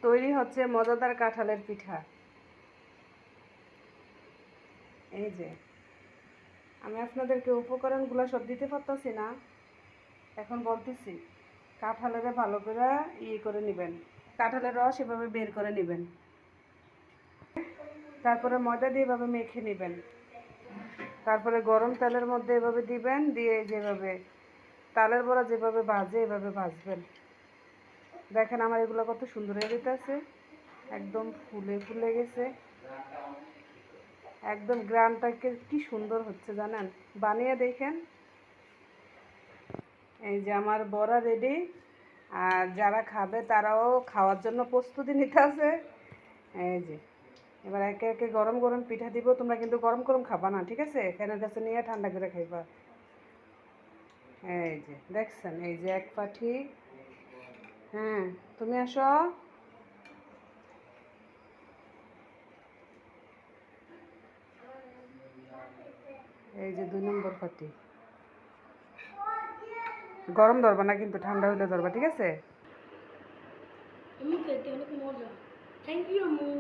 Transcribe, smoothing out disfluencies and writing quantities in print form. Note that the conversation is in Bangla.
তৈরি হচ্ছে মজাদার কাঁঠালের পিঠা। এই যে আমি আপনাদেরকে উপকরণগুলো সব দিতে পারতেছি না, এখন বলতেছি। কাঁঠালের ভালো করে করে নেবেন, কাঁঠালের রস এভাবে বের করে নেবেন, তারপরে ময়দা দিয়ে এভাবে মেখে নেবেন, তারপরে গরম তেলের মধ্যে এভাবে দিবেন, দিয়ে যেভাবে তালের বড়া যেভাবে ভাজে এভাবে ভাজবেন। দেখেন আমার এগুলো কত সুন্দর হয়ে যেতেছে, একদম ফুলে ফুলে গেছে, একদম গ্রানটাকে কি সুন্দর হচ্ছে জানেন, বানিয়ে দেখেন। এই যে আমার বড়া রেডি, আর যারা খাবে তারাও খাওয়ার জন্য প্রস্তুতি নিতে আছে। এই যে এবার একে একে গরম গরম পিঠা দিব, তোমরা কিন্তু গরম গরম খাবা না, ঠিক আছে? ফ্যানের কাছে নিয়ে ঠান্ডা করে খাইবা। এই যে দেখছেন, এই যে এক পাঠি। হ্যাঁ, তুমি আসো। এই যে 2 নম্বর পাটি। গরম ধরবা না কিন্তু, ঠান্ডা হলে ধরবা, ঠিক আছে? খেতে অনেক মজা। থ্যাংক ইউ আম্মু।